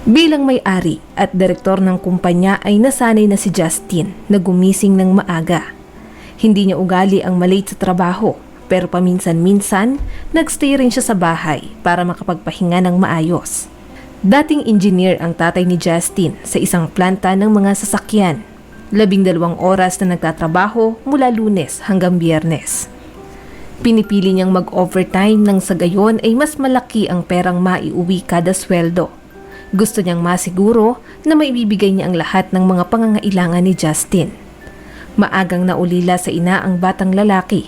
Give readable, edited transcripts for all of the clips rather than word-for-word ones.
Bilang may-ari at direktor ng kumpanya ay nasanay na si Justin na gumising ng maaga. Hindi niya ugali ang malate sa trabaho, pero paminsan-minsan nagstay rin siya sa bahay para makapagpahinga ng maayos. Dating engineer ang tatay ni Justin sa isang planta ng mga sasakyan. 12 oras na nagtatrabaho mula Lunes hanggang Biyernes. Pinipili niyang mag-overtime nang sa gayon ay mas malaki ang perang maiuwi kada sweldo. Gusto niyang masiguro na maibibigay niya ang lahat ng mga pangangailangan ni Justin. Maagang naulila sa ina ang batang lalaki.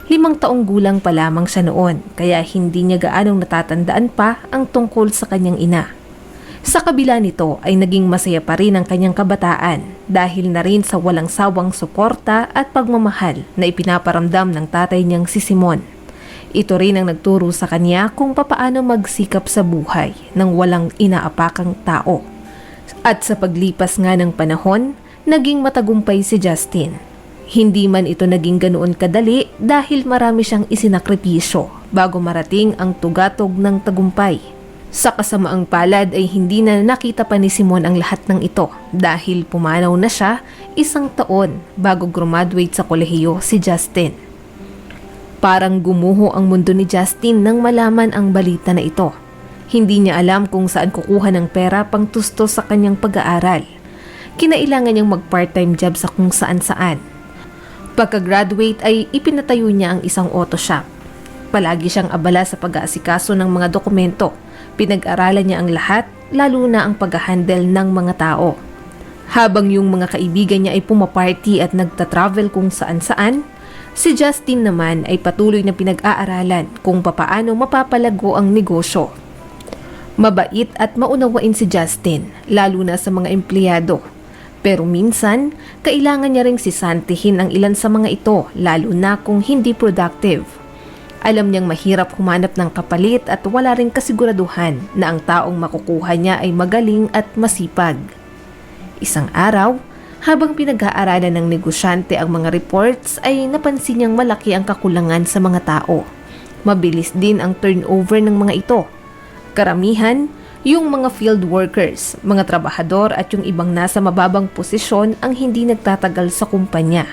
5 taong gulang pa lamang siya noon, kaya hindi niya gaanong natatandaan pa ang tungkol sa kanyang ina. Sa kabila nito ay naging masaya pa rin ang kanyang kabataan dahil na rin sa walang sawang suporta at pagmamahal na ipinaparamdam ng tatay niyang si Simon. Ito rin ang nagturo sa kanya kung papaano magsikap sa buhay ng walang inaapakang tao. At sa paglipas nga ng panahon, naging matagumpay si Justin. Hindi man ito naging ganoon kadali dahil marami siyang isinakripisyo bago marating ang tugatog ng tagumpay. Sa kasamaang palad ay hindi na nakita pa ni Simon ang lahat ng ito dahil pumanaw na siya 1 taon bago graduate sa kolehiyo si Justin. Parang gumuho ang mundo ni Justin nang malaman ang balita na ito. Hindi niya alam kung saan kukuha ng pera pang tusto sa kanyang pag-aaral. Kinailangan niyang mag-part-time job sa kung saan-saan. Pagka-graduate ay ipinatayo niya ang isang auto shop. Palagi siyang abala sa pag-aasikaso ng mga dokumento. Pinag-aralan niya ang lahat, lalo na ang pag-handle ng mga tao. Habang yung mga kaibigan niya ay pumaparty at nagta-travel kung saan-saan, si Justin naman ay patuloy na pinag-aaralan kung papaano mapapalago ang negosyo. Mabait at maunawain si Justin, lalo na sa mga empleyado. Pero minsan, kailangan niya ring sisantihin ang ilan sa mga ito, lalo na kung hindi productive. Alam niyang mahirap humanap ng kapalit at wala ring kasiguraduhan na ang taong makukuha niya ay magaling at masipag. Isang araw, habang pinag-aaralan ng negosyante ang mga reports ay napansin niyang malaki ang kakulangan sa mga tao. Mabilis din ang turnover ng mga ito. Karamihan, yung mga field workers, mga trabahador at yung ibang nasa mababang posisyon ang hindi nagtatagal sa kumpanya.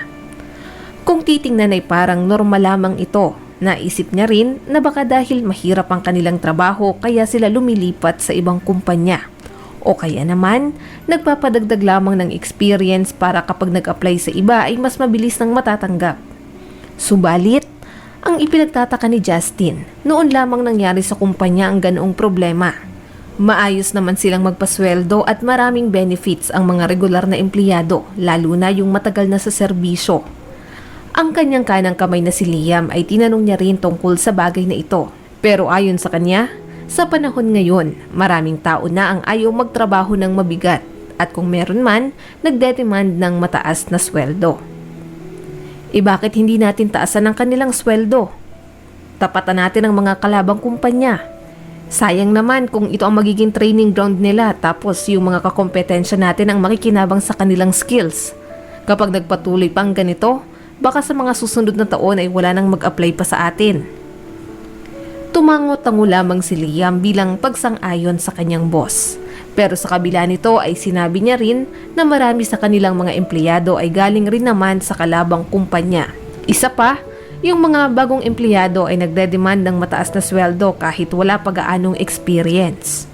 Kung titingnan ay parang normal lamang ito, naisip niya rin na baka dahil mahirap ang kanilang trabaho kaya sila lumilipat sa ibang kumpanya. O kaya naman, nagpapadagdag lamang ng experience para kapag nag-apply sa iba ay mas mabilis nang matatanggap. Subalit, ang ipinagtataka ni Justin, noon lamang nangyari sa kumpanya ang ganoong problema. Maayos naman silang magpasweldo at maraming benefits ang mga regular na empleyado, lalo na yung matagal na sa serbisyo. Ang kanyang kanang kamay na si Liam ay tinanong niya rin tungkol sa bagay na ito. Pero ayon sa kanya, sa panahon ngayon, maraming tao na ang ayaw magtrabaho ng mabigat at kung meron man, nagdedemand ng mataas na sweldo. Bakit hindi natin taasan ang kanilang sweldo? Tapatan natin ang mga kalabang kumpanya. Sayang naman kung ito ang magiging training ground nila tapos yung mga kakompetensya natin ang makikinabang sa kanilang skills. Kapag nagpatuloy pang ganito, baka sa mga susunod na taon ay wala nang mag-apply pa sa atin. Tumango-tango lamang si Liam bilang pagsang-ayon sa kanyang boss. Pero sa kabila nito ay sinabi niya rin na marami sa kanilang mga empleyado ay galing rin naman sa kalabang kumpanya. Isa pa, yung mga bagong empleyado ay nagde-demand ng mataas na sweldo kahit wala pa gaanong experience.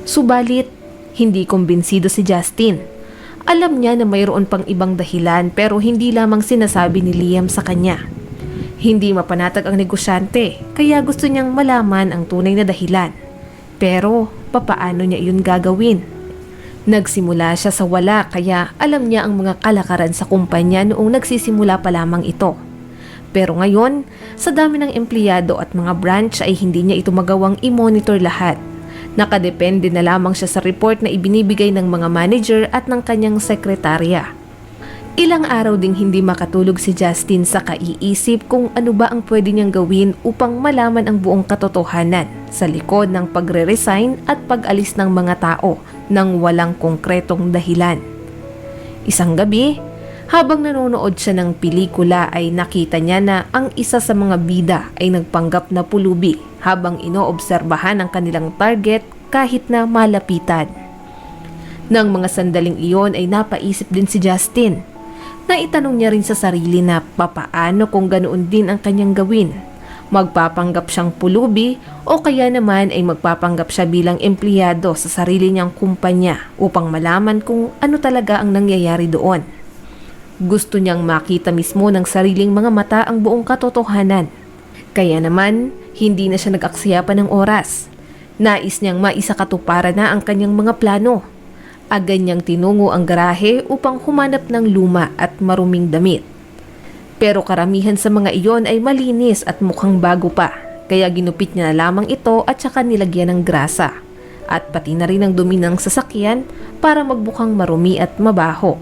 Subalit, hindi kumbinsido si Justin. Alam niya na mayroon pang ibang dahilan pero hindi lamang sinasabi ni Liam sa kanya. Hindi mapanatag ang negosyante, kaya gusto niyang malaman ang tunay na dahilan. Pero, papaano niya iyon gagawin? Nagsimula siya sa wala kaya alam niya ang mga kalakaran sa kumpanya noong nagsisimula pa lamang ito. Pero ngayon, sa dami ng empleyado at mga branch ay hindi niya ito magawang i-monitor lahat. Nakadepende na lamang siya sa report na ibinibigay ng mga manager at ng kanyang sekretarya. Ilang araw ding hindi makatulog si Justin sa kaiisip kung ano ba ang pwede niyang gawin upang malaman ang buong katotohanan sa likod ng pagre-resign at pag-alis ng mga tao nang walang konkretong dahilan. Isang gabi, habang nanonood siya ng pelikula ay nakita niya na ang isa sa mga bida ay nagpanggap na pulubi habang inoobserbahan ang kanilang target kahit na malapitan. Nang mga sandaling iyon ay napaisip din si Justin. Naitanong niya rin sa sarili na papaano kung ganoon din ang kanyang gawin. Magpapanggap siyang pulubi o kaya naman ay magpapanggap siya bilang empleyado sa sarili niyang kumpanya upang malaman kung ano talaga ang nangyayari doon. Gusto niyang makita mismo ng sariling mga mata ang buong katotohanan. Kaya naman, hindi na siya nag-aksaya pa ng oras. Nais niyang maisakatuparan na ang kanyang mga plano. Agad niyang tinungo ang garahe upang humanap ng luma at maruming damit. Pero karamihan sa mga iyon ay malinis at mukhang bago pa, kaya ginupit niya na lamang ito at saka nilagyan ng grasa. At pati na rin ang dumi ng sasakyan para magbukang marumi at mabaho.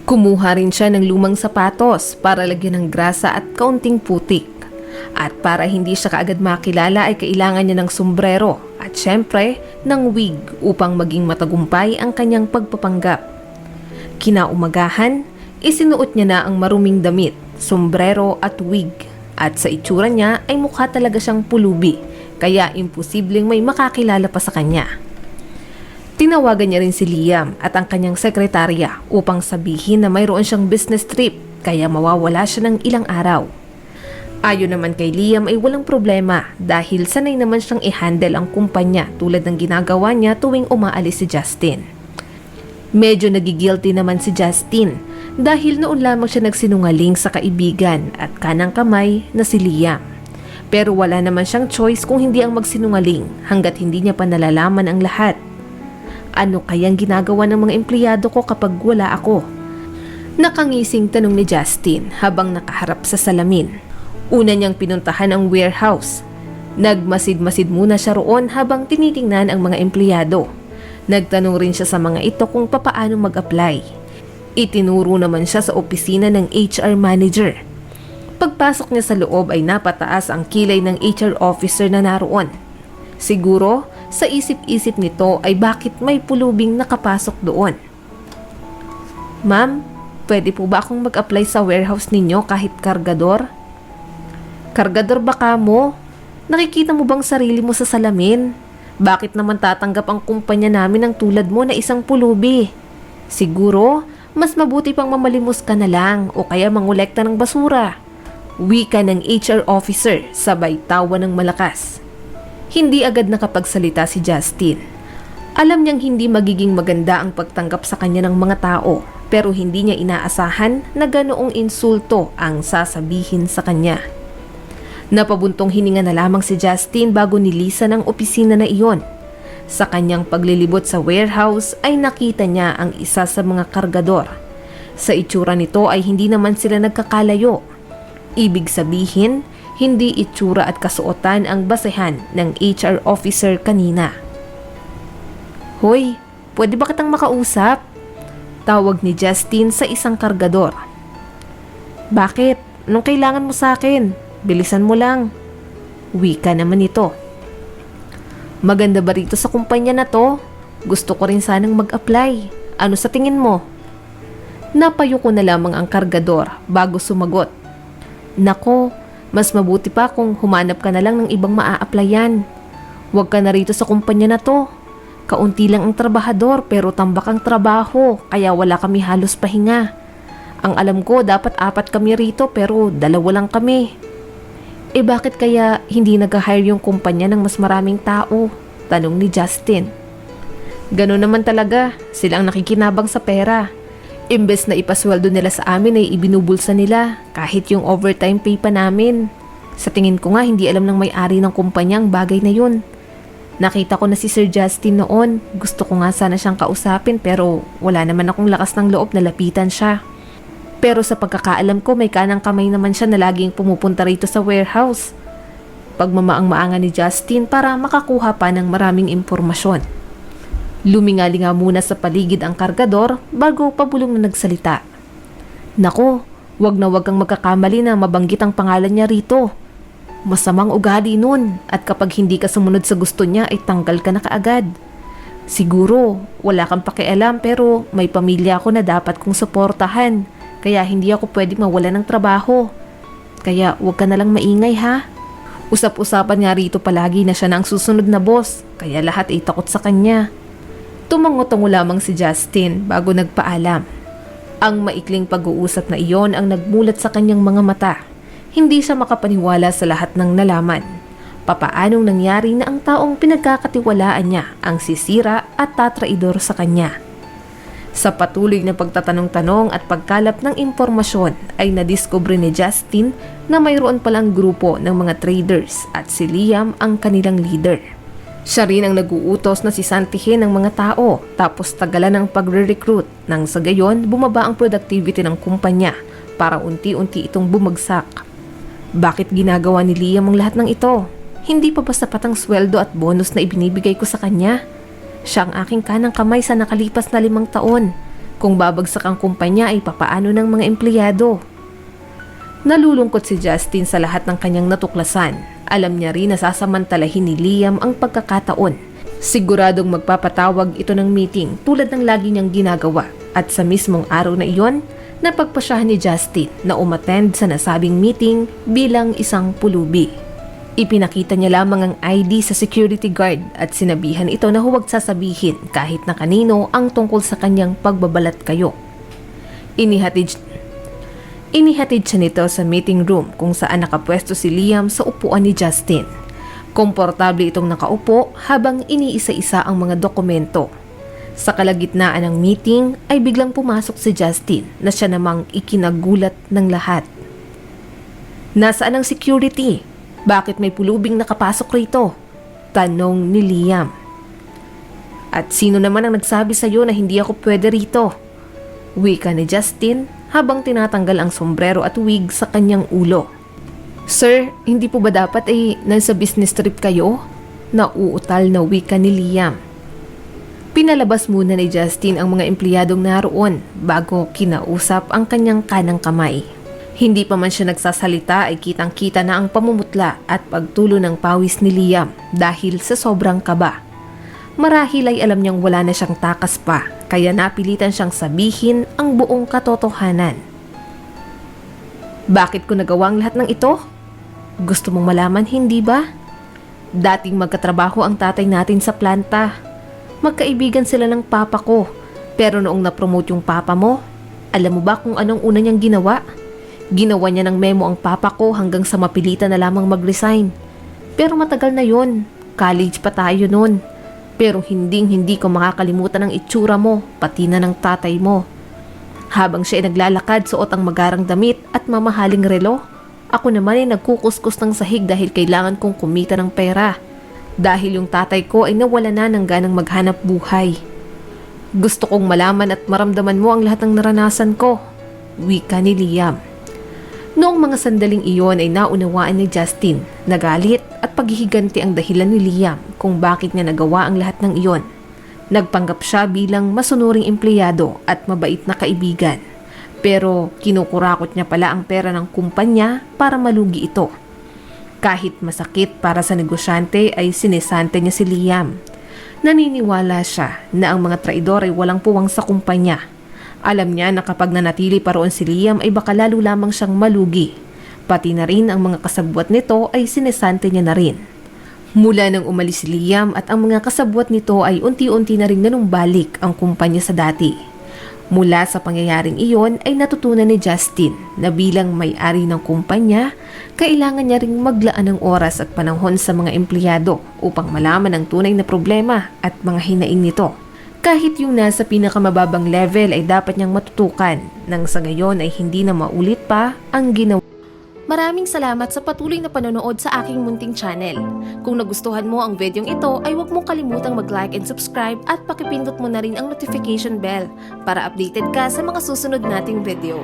Kumuha rin siya ng lumang sapatos para lagyan ng grasa at kaunting putik. At para hindi siya kaagad makilala ay kailangan niya ng sombrero at syempre ng wig upang maging matagumpay ang kanyang pagpapanggap. Kinaumagahan, isinuot niya na ang maruming damit, sombrero at wig. At sa itsura niya ay mukha talaga siyang pulubi, kaya imposibleng may makakilala pa sa kanya. Tinawagan niya rin si Liam at ang kanyang sekretarya upang sabihin na mayroon siyang business trip kaya mawawala siya ng ilang araw. Ayon naman kay Liam ay walang problema dahil sanay naman siyang i-handle ang kumpanya tulad ng ginagawa niya tuwing umaalis si Justin. Medyo nagigilty naman si Justin dahil noon lamang siya nagsinungaling sa kaibigan at kanang kamay na si Liam. Pero wala naman siyang choice kung hindi ang magsinungaling hanggat hindi niya pa nalalaman ang lahat. Ano kayang ginagawa ng mga empleyado ko kapag wala ako? Nakangising tanong ni Justin habang nakaharap sa salamin. Una niyang pinuntahan ang warehouse. Nagmasid-masid muna siya roon habang tinitingnan ang mga empleyado. Nagtanong rin siya sa mga ito kung papaano mag-apply. Itinuro naman siya sa opisina ng HR manager. Pagpasok niya sa loob ay napataas ang kilay ng HR officer na naroon. Siguro, sa isip-isip nito ay bakit may pulubing nakapasok doon. Ma'am, pwede po ba akong mag-apply sa warehouse ninyo kahit kargador? Kargador ba ka mo? Nakikita mo bang sarili mo sa salamin? Bakit naman tatanggap ang kumpanya namin ng tulad mo na isang pulubi? Siguro, mas mabuti pang mamalimos ka na lang o kaya mangolekta ng basura. Wika ng HR officer sabay tawa ng malakas. Hindi agad nakapagsalita si Justin. Alam niyang hindi magiging maganda ang pagtanggap sa kanya ng mga tao pero hindi niya inaasahan na ganoong insulto ang sasabihin sa kanya. Napabuntong hininga na lamang si Justin bago nilisan ang opisina na iyon. Sa kanyang paglilibot sa warehouse ay nakita niya ang isa sa mga kargador. Sa itsura nito ay hindi naman sila nagkakalayo. Ibig sabihin, hindi itsura at kasuotan ang basehan ng HR officer kanina. Hoy, pwede ba kitang makausap? Tawag ni Justin sa isang kargador. Bakit? Anong kailangan mo sa akin? Bilisan mo lang. Wika naman ito. Maganda ba rito sa kumpanya na to? Gusto ko rin sanang mag-apply. Ano sa tingin mo? Napayo ko na lamang ang kargador bago sumagot. Nako, mas mabuti pa kung humanap ka na lang ng ibang maa-applyan. Huwag ka na rito sa kumpanya na to. Kaunti lang ang trabahador pero tambak ang trabaho kaya wala kami halos pahinga. Ang alam ko dapat 4 kami rito pero 2 lang kami. Bakit kaya hindi nag-hire yung kumpanya ng mas maraming tao? Tanong ni Justin. Ganun naman talaga, silang nakikinabang sa pera. Imbes na ipasweldo nila sa amin ay ibinubulsa nila kahit yung overtime pay pa namin. Sa tingin ko nga hindi alam ng may-ari ng kumpanya ang bagay na yun. Nakita ko na si Sir Justin noon, gusto ko nga sana siyang kausapin pero wala naman akong lakas ng loob na lapitan siya. Pero sa pagkakaalam ko may kanang kamay naman siya na laging pumupunta rito sa warehouse. Pagmamaang-maanga ni Justin para makakuha pa ng maraming impormasyon. Lumingalinga muna sa paligid ang kargador bago pabulong na nagsalita. Nako, wag na wag kang magkakamali na mabanggit ang pangalan niya rito. Masamang ugali nun at kapag hindi ka sumunod sa gusto niya ay tanggal ka na kaagad. Siguro, wala kang pakialam pero may pamilya ako na dapat kong suportahan. Kaya hindi ako pwedeng mawala ng trabaho. Kaya huwag ka na lang maingay ha. Usap-usapan nga rito palagi na siya na ang susunod na boss, kaya lahat ay takot sa kanya. Tumango-tango lamang si Justin bago nagpaalam. Ang maikling pag-uusap na iyon ang nagmulat sa kanyang mga mata. Hindi siya makapaniwala sa lahat ng nalaman. Papaanong nangyari na ang taong pinagkakatiwalaan niya ang sisira at tatraidor sa kanya. Sa patuloy na pagtatanong-tanong at pagkalap ng impormasyon ay nadiskubre ni Justin na mayroon palang grupo ng mga traders at si Liam ang kanilang leader. Siya rin ang nag-uutos na sisantihin ng mga tao tapos tagalan ng pagre-recruit nang sa gayon bumaba ang productivity ng kumpanya para unti-unti itong bumagsak. Bakit ginagawa ni Liam ang lahat ng ito? Hindi pa ba sapat ang sweldo at bonus na ibinibigay ko sa kanya? Siya ang aking kanang kamay sa nakalipas na 5 taon. Kung babagsak ang kumpanya ay papaano ng mga empleyado? Nalulungkot si Justin sa lahat ng kanyang natuklasan. Alam niya rin na sasamantalahin ni Liam ang pagkakataon. Siguradong magpapatawag ito ng meeting tulad ng lagi niyang ginagawa. At sa mismong araw na iyon, napagpasyahan ni Justin na umattend sa nasabing meeting bilang isang pulubi. Ipinakita niya lamang ang ID sa security guard at sinabihan ito na huwag sasabihin kahit na kanino ang tungkol sa kanyang pagbabalat kayo. Inihatid siya nito sa meeting room kung saan nakapwesto si Liam sa upuan ni Justin. Komportable itong nakaupo habang iniisa-isa ang mga dokumento. Sa kalagitnaan ng meeting ay biglang pumasok si Justin na siya namang ikinagulat ng lahat. Nasaan ang security? Bakit may pulubing nakapasok rito? Tanong ni Liam. At sino naman ang nagsabi sa iyo na hindi ako pwede rito? Wika ni Justin habang tinatanggal ang sombrero at wig sa kanyang ulo. Sir, hindi po ba dapat nasa business trip kayo? Nauutal na wika ni Liam. Pinalabas muna ni Justin ang mga empleyadong naroon bago kinausap ang kanyang kanang kamay. Hindi pa man siya nagsasalita ay kitang-kita na ang pamumutla at pagtulo ng pawis ni Liam dahil sa sobrang kaba. Marahil ay alam niyang wala na siyang takas pa kaya napilitan siyang sabihin ang buong katotohanan. Bakit ko nagawa ang lahat ng ito? Gusto mong malaman, hindi ba? Dating magkatrabaho ang tatay natin sa planta. Magkaibigan sila ng papa ko. Pero noong na-promote yung papa mo, alam mo ba kung anong una niyang ginawa? Ginawa niya ng memo ang papa ko hanggang sa mapilitan na lamang mag-resign. Pero matagal na yon. College pa tayo noon. Pero hindi ko makakalimutan ang itsura mo, pati na ng tatay mo. Habang siya ay naglalakad, suot ang magarang damit at mamahaling relo. Ako naman ay nagkukuskus ng sahig dahil kailangan kong kumita ng pera. Dahil yung tatay ko ay nawala na ng ganang maghanap buhay. Gusto kong malaman at maramdaman mo ang lahat ng naranasan ko. Wika ni Liam. Noong mga sandaling iyon ay naunawaan ni Justin, nagalit at paghihiganti ang dahilan ni Liam kung bakit niya nagawa ang lahat ng iyon. Nagpanggap siya bilang masunuring empleyado at mabait na kaibigan. Pero kinukurakot niya pala ang pera ng kumpanya para malugi ito. Kahit masakit para sa negosyante ay sinesante niya si Liam. Naniniwala siya na ang mga traidor ay walang puwang sa kumpanya. Alam niya na kapag nanatili pa roon si Liam ay baka lalo lamang siyang malugi. Pati na rin ang mga kasabwat nito ay sinesante niya na rin. Mula nang umalis si Liam at ang mga kasabwat nito ay unti-unti na rin nanumbalik ang kumpanya sa dati. Mula sa pangyayaring iyon ay natutunan ni Justin na bilang may-ari ng kumpanya, kailangan niya ring maglaan ng oras at panahon sa mga empleyado upang malaman ang tunay na problema at mga hinaing nito. Kahit yung nasa pinakamababang level ay dapat niyang matutukan nang sa gayon ay hindi na maulit pa ang ginawa. Maraming salamat sa patuloy na panonood sa aking munting channel. Kung nagustuhan mo ang videong ito ay huwag mong kalimutang mag-like and subscribe at pakipindot mo na rin ang notification bell para updated ka sa mga susunod nating video.